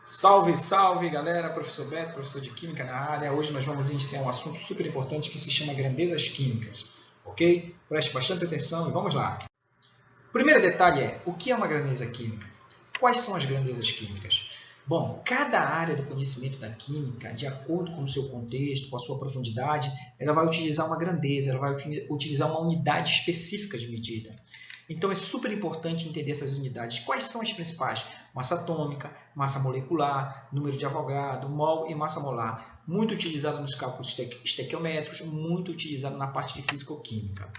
Salve, salve galera, professor Beto, professor de Química na área. Hoje nós vamos iniciar um assunto super importante que se chama grandezas químicas, ok? Preste bastante atenção e vamos lá. O primeiro detalhe é, o que é uma grandeza química? Quais são as grandezas químicas? Bom, cada área do conhecimento da química, de acordo com o seu contexto, com a sua profundidade, ela vai utilizar uma grandeza, ela vai utilizar uma unidade específica de medida. Então, é super importante entender essas unidades. Quais são as principais? Massa atômica, massa molecular, número de Avogadro, mol e massa molar. Muito utilizada nos cálculos estequiométricos, muito utilizada na parte de físico-química.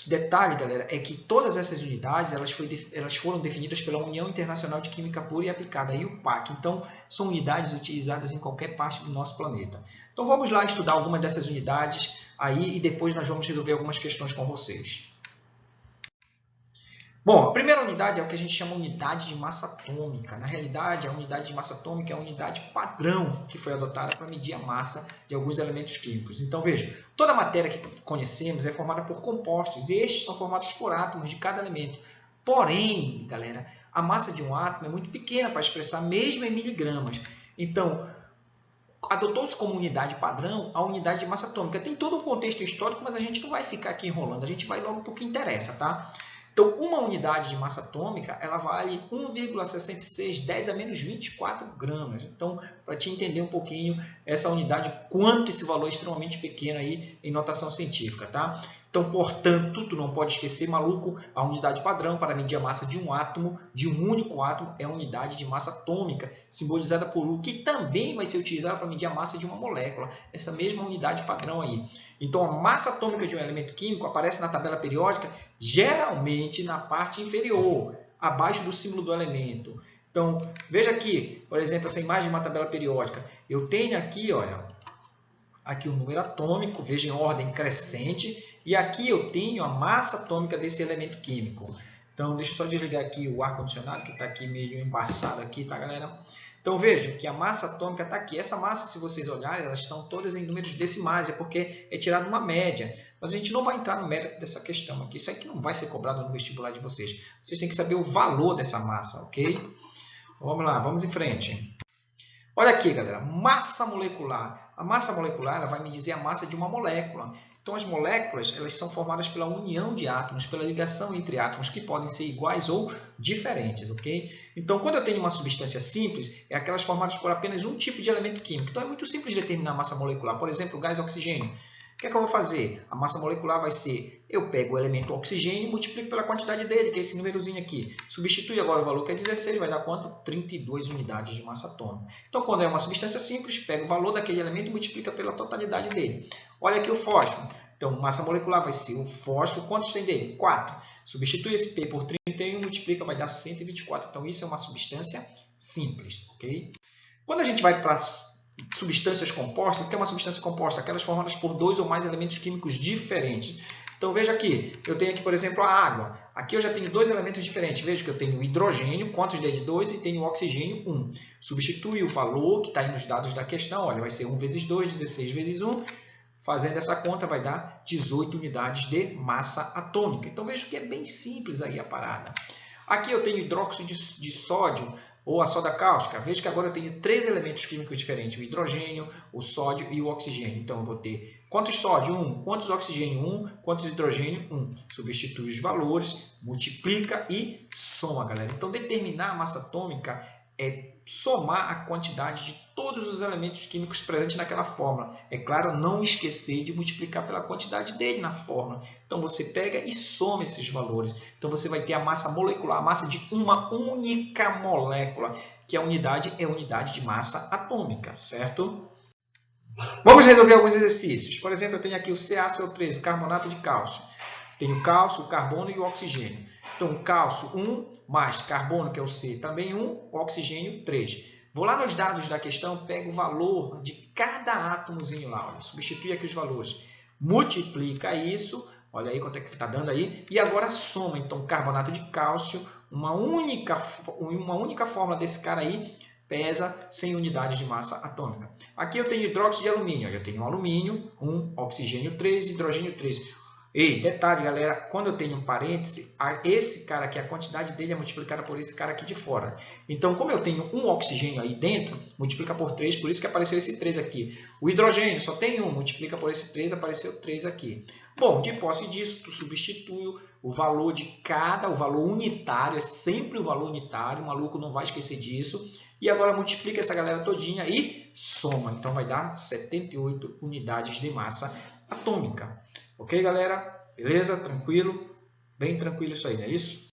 Detalhe, galera, é que todas essas unidades elas foram definidas pela União Internacional de Química Pura e Aplicada, a IUPAC. Então, são unidades utilizadas em qualquer parte do nosso planeta. Então, vamos lá estudar algumas dessas unidades aí e depois nós vamos resolver algumas questões com vocês. Bom, a primeira unidade é o que a gente chama de unidade de massa atômica. Na realidade, a unidade de massa atômica é a unidade padrão que foi adotada para medir a massa de alguns elementos químicos. Então, veja, toda a matéria que conhecemos é formada por compostos, e estes são formados por átomos de cada elemento. Porém, galera, a massa de um átomo é muito pequena para expressar mesmo em miligramas. Então, adotou-se como unidade padrão a unidade de massa atômica. Tem todo um contexto histórico, mas a gente não vai ficar aqui enrolando, a gente vai logo para o que interessa, tá? Então, uma unidade de massa atômica, ela vale 1,66 10 a menos 24 gramas. Então, para te entender um pouquinho essa unidade, quanto esse valor é extremamente pequeno aí em notação científica, tá? Então, portanto, tu não pode esquecer, maluco, a unidade padrão para medir a massa de um átomo, de um único átomo, é a unidade de massa atômica, simbolizada por U, que também vai ser utilizada para medir a massa de uma molécula, essa mesma unidade padrão aí. Então, a massa atômica de um elemento químico aparece na tabela periódica, geralmente na parte inferior, abaixo do símbolo do elemento. Então, veja aqui, por exemplo, essa imagem de uma tabela periódica. Eu tenho aqui, olha, aqui o número atômico, veja em ordem crescente, e aqui eu tenho a massa atômica desse elemento químico. Então, deixa eu só desligar aqui o ar-condicionado, que está aqui meio embaçado aqui, tá, galera? Então, vejam que a massa atômica está aqui. Essa massa, se vocês olharem, elas estão todas em números decimais, é porque é tirada uma média. Mas a gente não vai entrar no mérito dessa questão aqui. Isso aqui não vai ser cobrado no vestibular de vocês. Vocês têm que saber o valor dessa massa, ok? Vamos lá, vamos em frente. Olha aqui, galera, massa molecular. A massa molecular ela vai me dizer a massa de uma molécula. Então, as moléculas elas são formadas pela união de átomos, pela ligação entre átomos, que podem ser iguais ou diferentes, ok? Então, quando eu tenho uma substância simples, é aquelas formadas por apenas um tipo de elemento químico. Então, é muito simples determinar a massa molecular. Por exemplo, o gás oxigênio. O que é que eu vou fazer? A massa molecular vai ser, eu pego o elemento oxigênio e multiplico pela quantidade dele, que é esse númerozinho aqui. Substitui agora o valor que é 16, vai dar quanto? 32 unidades de massa atômica. Então, quando é uma substância simples, pega o valor daquele elemento e multiplica pela totalidade dele. Olha aqui o fósforo. Então, massa molecular vai ser o fósforo. Quantos tem dele? 4. Substitui esse P por 31, multiplica, vai dar 124. Então, isso é uma substância simples, ok? Quando a gente vai para substâncias compostas, o que é uma substância composta? Aquelas formadas por dois ou mais elementos químicos diferentes. Então, veja aqui, eu tenho aqui, por exemplo, a água. Aqui eu já tenho dois elementos diferentes. Veja que eu tenho o hidrogênio, quantos dele? 2, e tenho o oxigênio, 1. Substitui o valor que está aí nos dados da questão. Olha, vai ser 1 vezes 2, 16 vezes 1. Fazendo essa conta, vai dar 18 unidades de massa atômica. Então, veja que é bem simples aí a parada. Aqui eu tenho hidróxido de sódio, ou a soda cáustica. Veja que agora eu tenho 3 elementos químicos diferentes, o hidrogênio, o sódio e o oxigênio. Então, eu vou ter quantos sódio? 1. Quantos oxigênio? 1. Quantos hidrogênio? 1. Substitui os valores, multiplica e soma, galera. Então, determinar a massa atômica é somar a quantidade de todos os elementos químicos presentes naquela fórmula. É claro, não esquecer de multiplicar pela quantidade dele na fórmula. Então, você pega e soma esses valores. Então, você vai ter a massa molecular, a massa de uma única molécula, que a unidade é a unidade de massa atômica, certo? Vamos resolver alguns exercícios. Por exemplo, eu tenho aqui o CaCO3, o carbonato de cálcio. Tenho o cálcio, o carbono e o oxigênio. Então, cálcio 1, mais carbono, que é o C, também 1, oxigênio 3. Vou lá nos dados da questão, pego o valor de cada átomozinho lá. Olha, substitui aqui os valores. Multiplica isso, olha aí quanto é que está dando aí. E agora soma, então, carbonato de cálcio, uma única fórmula desse cara aí, pesa 100 unidades de massa atômica. Aqui eu tenho hidróxido de alumínio. Olha, eu tenho alumínio, 1, oxigênio 3, hidrogênio 3. Ei, detalhe, galera, quando eu tenho um parêntese, esse cara aqui, a quantidade dele é multiplicada por esse cara aqui de fora. Então, como eu tenho um oxigênio aí dentro, multiplica por 3, por isso que apareceu esse 3 aqui. O hidrogênio só tem 1, multiplica por esse 3, apareceu 3 aqui. Bom, de posse disso, tu substitui o valor de cada, o valor unitário, é sempre o valor unitário, o maluco não vai esquecer disso. E agora multiplica essa galera todinha e soma. Então, vai dar 78 unidades de massa atômica. Ok, galera? Beleza? Tranquilo? Bem tranquilo isso aí, não é isso?